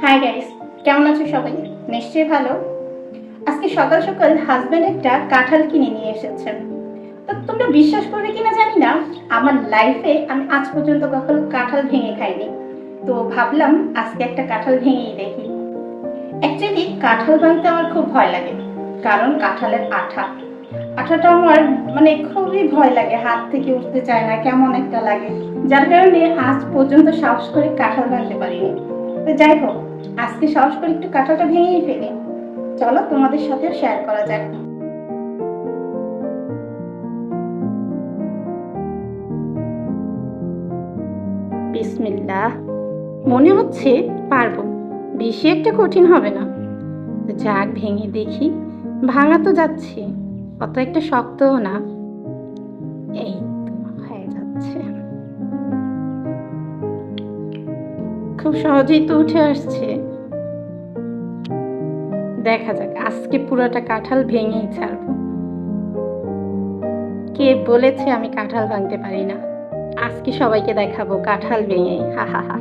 Hi guys, কেমন আছো সবাই? নিশ্চয়ই ভালো। আজকে সকাল সকাল হাজবেন্ড একটা কাঁঠাল কিনে নিয়ে এসেছেন। তো তোমরা বিশ্বাস করবে কিনা জানি না, আমার লাইফে আমি আজ পর্যন্ত কখনো কাঁঠাল ভেঙে খাইনি। তো ভাবলাম আজকে একটা কাঁঠাল ভেঙেই দেখি। অ্যাকচুয়ালি কাঁঠাল ভাঙতে আমার খুব ভয় লাগে, কারণ কাঁঠালের আঠাটা আমার খুবই ভয় লাগে, হাত থেকে উঠতে চায় না, কেমন একটা লাগে। যার কারণে আজ পর্যন্ত সাহস করে কাঁঠাল ভাঙতে পারিনি। তো যাই হোক, আজকে সাহস করে একটু কাঁঠালটা ভেঙেই ফেলি। চলো তোমাদের সাথেও শেয়ার করা যাক। বিসমিল্লাহ। মনে হচ্ছে পারবো, বেশি একটা কঠিন হবে না। যাক, ভেঙে দেখি। ভাঙা তো যাচ্ছে, অত একটা শক্তও না। এই তো হয়ে যাচ্ছে, খুব সহজেই তো উঠে আসছে। দেখা যাক, আজকে পুরোটা কাঁঠাল ভেঙেই ছাড়বো। কে বলেছে আমি কাঁঠাল ভাঙতে পারি না? আজকে সবাইকে দেখাবো কাঁঠাল ভেঙে। হা হা হা।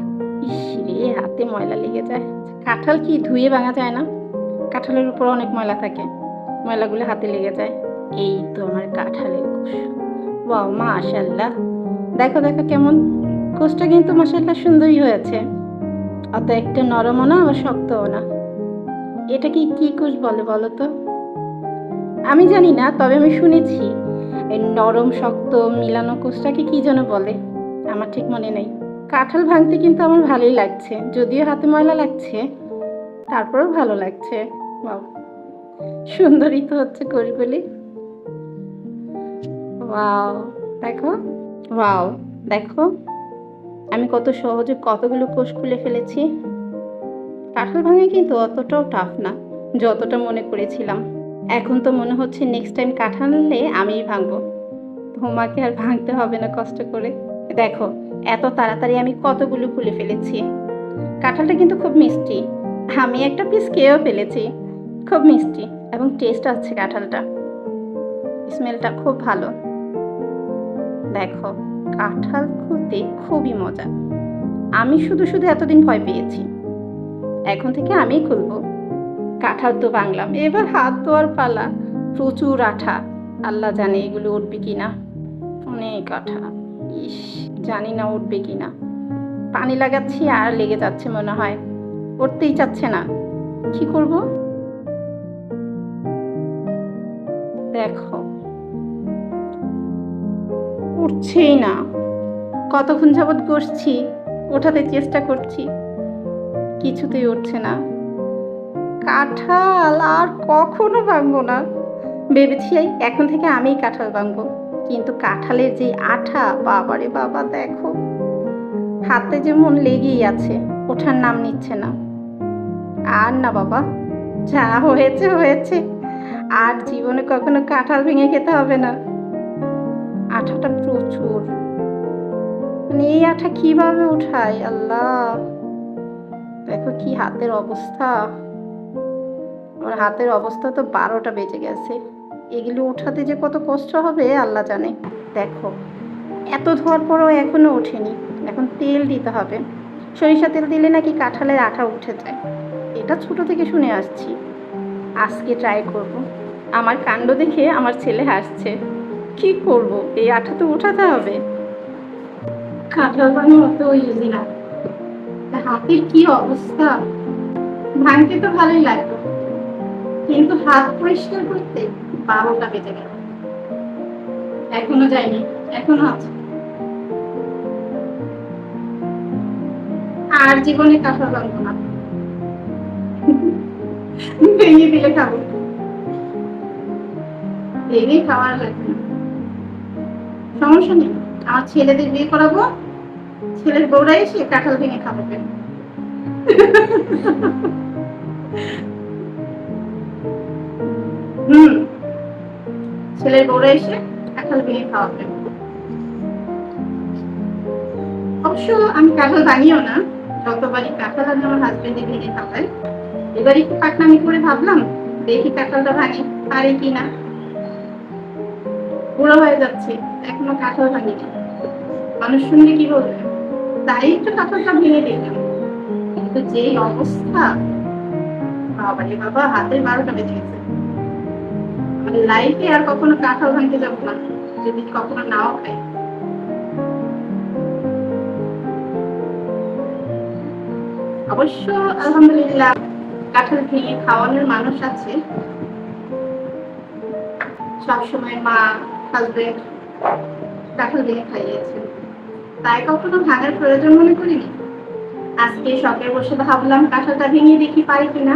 ইস রে, হাতে ময়লা লেগে যায়। কাঁঠাল কি ধুয়ে ভাঙা যায় না? কাঁঠালের উপর অনেক ময়লা থাকে, ময়লাগুলো হাতে লেগে যায়। এই তো আমার কাঁঠালের কোষ। ওয়াও, মাশাআল্লাহ। দেখো দেখো কেমন, কোষটা কিন্তু মাশাআল্লাহ সুন্দরই হয়েছে। অত একটা নরমও না আবার শক্তও না। এটা কি কি কোষ বলে বলো তো? আমি জানি না, তবে আমি শুনেছি এই নরম শক্ত মিলানো কোষটাকে কি যেন বলে, আমার ঠিক মনে নেই। কাঁঠাল ভাঙতে কিন্তু আমার ভালোই লাগছে, যদিও হাতে ময়লা লাগছে, তারপরেও ভালো লাগছে। ওয়াও, সুন্দরই তো হচ্ছে কোষগুলি। ওয়াও, দেখো। ওয়াও, দেখো আমি কত সহজে কতগুলো কোষ খুলে ফেলেছি। কাঁঠাল ভাঙা কিন্তু অতটাও টাফ না যতটা মনে করেছিলাম। এখন তো মনে হচ্ছে নেক্সট টাইম কাঁঠাল আনলে আমিই ভাঙবো, তোমাকে আর ভাঙতে হবে না কষ্ট করে। দেখো, এত তাড়াতাড়ি আমি কতগুলো খুলে ফেলেছি। কাঁঠালটা কিন্তু খুব মিষ্টি, আমি একটা পিস খেয়েও ফেলেছি। খুব মিষ্টি এবং টেস্ট আছে কাঁঠালটা, স্মেলটা খুব ভালো। দেখো, কাঁঠাল খুলতে খুবই মজা। আমি শুধু শুধু এতদিন ভয় পেয়েছি, এখন থেকে আমিই খুলবো। কাঁঠাল তো ভাঙলাম, এবার হাত ধোয়ার পালা। প্রচুর আঠা, আল্লাহ জানে এগুলো উঠবে কিনা। অনেক আঠা, ইস, জানি না উঠবে কিনা। পানি লাগাচ্ছি আর লেগে যাচ্ছে মনে হয়, উঠতেই চাচ্ছে না। কি করব? দেখো, উঠছেই না। কতক্ষণ যাবৎ বসছি, ওঠাতে চেষ্টা করছি, কিছুতেই উঠছে না। কাঁঠাল আর কখনো ভাঙবো না। ভেবেছি এখন থেকে আমিই কাঁঠাল ভাঙবো, কিন্তু কাঁঠালের যে আঠা, বাবারে বাবা, দেখো হাতে যেমন লেগেই আছে, ওঠার নাম নিচ্ছে না। আর না বাবা, যা হয়েছে হয়েছে, আর জীবনে কখনো কাঁঠাল ভেঙে খেতে হবে না। আঠাটা প্রচুর, এই আঠা কিভাবে উঠায় আল্লাহ। দেখো কি হাতের অবস্থা, আমার হাতের অবস্থা তো 12টা বেজে গেছে। এগুলো উঠাতে যে কত কষ্ট হবে আল্লাহ জানে। দেখো, এত ধোয়ার পরও এখনো ওঠেনি। এখন তেল দিতে হবে, সরিষা তেল দিলে নাকি কাঁঠালের আঠা উঠে যায়, এটা ছোট থেকে শুনে আসছি। আজকে ট্রাই করব। আমার কাণ্ড দেখে আমার ছেলে হাসছে। কি করব, এই আঠা তো উঠাতে হবে। কাঁঠাল বানানো অত ইজি না, হাতের কি অবস্থা। ভাঙতে তো ভালোই লাগলো, কিন্তু হাত পরিষ্কার করতে 12টা বেজে গেল, এখনো যায়নি, এখনো আছে। আর জীবনে কাঁঠাল ভাঙবো না, ভেঙে দিলে খাবো, ভেঙে খাওয়ার লাগবে না, সমস্যা নেই। আমার ছেলেদের বিয়ে করাবো, ছেলের বউরা এসে কাঁঠাল ভেঙে খাওয়াবে। হুম, ছেলের বউরা এসে কাঁঠাল ভেঙে খাওয়াবে। অবশ্য আমি কাঁঠাল ভাঙিও না, যতবারই কাঁঠাল আনি আমার হাজবেন্ডে ভেঙে খাওয়ায়। এবার একটু পাকনামি করে ভাবলাম দেখি কাঁঠালটা ভাঙি পারি কিনা। বুড়ো হয়ে যাচ্ছে, এখনো কাঁঠাল ভাঙিনি, মানুষ শুনলে কি বলবে, তাই একটু কাঁঠালটা ভেঙে দিলাম। কিন্তু যে অবস্থা, বাবারে বাবা, হাতের 12টা বেজে গেছে। মানে লাইফে আর কখনো কাঁঠাল ভাঙতে যাবো না, যদি কখনো নাও খাই। অবশ্য আলহামদুলিল্লাহ কাঁঠাল ভেঙে খাওয়ানোর মানুষ আছে। সবসময় মা, হাজবেন্ড কাঁঠাল ভেঙে খাইয়েছেন, তাই কখনো ভাঙার প্রয়োজন মনে করিনি। আজকে শখে বসে ভাবলাম কাঁঠালটা ভেঙে দেখি পারি কিনা।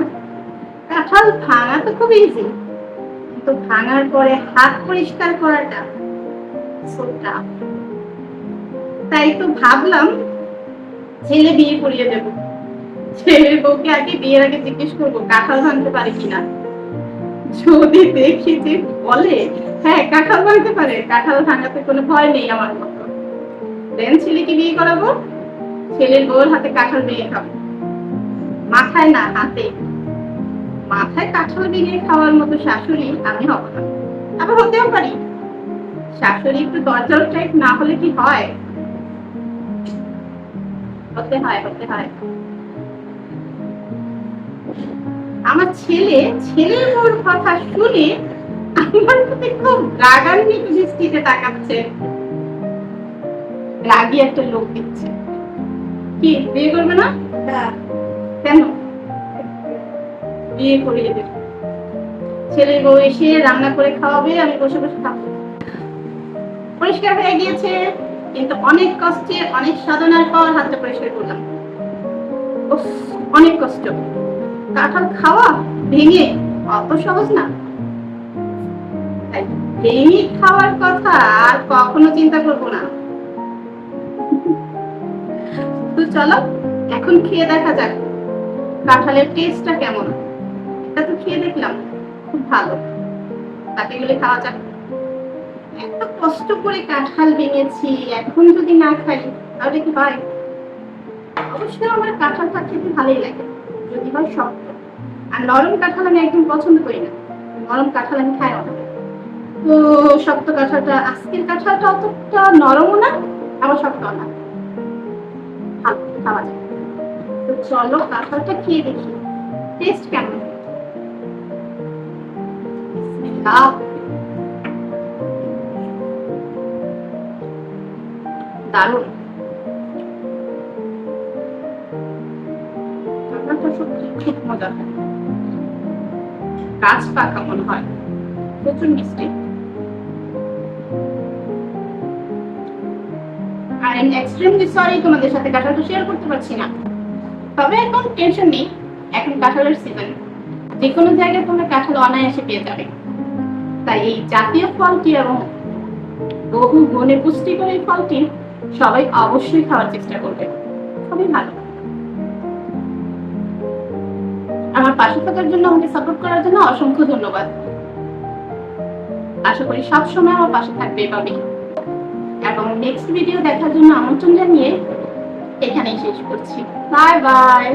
কাঁঠাল ভাঙা তো খুব ইজি, কিন্তু ভাঙার পরে হাত পরিষ্কার করাটা so tough। তাই তো ভাবলাম ছেলে বিয়ে করিয়ে দেব। ছেলের বউকে আগে বিয়ের আগে জিজ্ঞেস করবো কাঁঠাল ভাঙতে পারে কিনা। যদি দেখি যে বলে হ্যাঁ কাঁঠাল ভাঙতে পারে, কাঁঠাল ভাঙাতে কোনো ভয় নেই আমার মতো, দেন ছেলেকে বিয়ে করাবো, ছেলের বউর হাতে কাঁঠাল ভেঙে খাবো। মাথায় না, হাতে। মাথায় কাঁঠাল ভেঙে খাওয়ার মতো শাশুড়ি আমি হব না। আবার হতেও পারি, শাশুড়ি একটু দরজাল টাইপ না হলে কি হয়? হতে হয়, হতে হয়। আমার ছেলের বউর কথা শুনে আমার প্রতি খুব রাগান্বিত দৃষ্টিতে তাকাচ্ছে, রাগী একটা লোক দিচ্ছে। কি বিয়ে করবে না? কেন? বিয়ে করিয়ে দেবে। ছেলের বউ এসে রান্না করে খাওয়াবে, আমি বসে বসে খাবো। পরিষ্কার হয়ে গিয়েছে, কিন্তু অনেক কষ্টে, অনেক সাধনার পর হাতটা পরিষ্কার করলাম। অনেক কষ্ট। কাঁঠাল খাওয়া ভেঙে অত সহজ না। ভেঙে খাওয়ার কথা আর কখনো চিন্তা করবো না। তো চলো এখন খেয়ে দেখা যাক কাঁঠালের টেস্টটা কেমন। এটা তো খেয়ে দেখলাম খুব ভালো, তাকে গেলে খাওয়া যাক। এত কষ্ট করে কাঁঠাল ভেঙেছি, এখন যদি না খাই তাহলে কি হয়? অবশ্যই আমার কাঁঠালটা খেতে ভালোই লাগে, যদি হয় শক্ত। আর নরম কাঁঠাল আমি একদম পছন্দ করি না, নরম কাঁঠাল আমি খাই না। তো শক্ত কাঁঠালটা, আজকের কাঁঠালটা অতটা নরমও না আবার শক্ত না, ভালো খাওয়া যায়। তো চলো কাঁঠালটা খেয়ে দেখি টেস্ট কেমন। দারুণ, কাঁঠালটা সত্যি খুব মজা, গাছ পাকা মনে হয়, প্রচুর মিষ্টি। আর আমি এক্সট্রিমলি সরি তোমাদের সাথে কাঁঠালটা শেয়ার করতে পারছি না, তবে এখন টেনশন নেই, এখন কাঁঠালের সিজন, যে কোনো জায়গায় তোমরা কাঁঠাল অনায়াসে পেয়ে যাবে। তাই এই জাতীয় ফলটি এবং বহু গুণে পুষ্টিকর এই ফলটি সবাই অবশ্যই খাওয়ার চেষ্টা করবে, খুবই ভালো। আমার পাশে থাকার জন্য, আমাকে সাপোর্ট করার জন্য অসংখ্য ধন্যবাদ। আশা করি সব সময় আমার পাশে থাকবে এভাবেই। এবং নেক্সট ভিডিও দেখার জন্য আমন্ত্রণ জানিয়ে এখানেই শেষ করছি। Bye bye.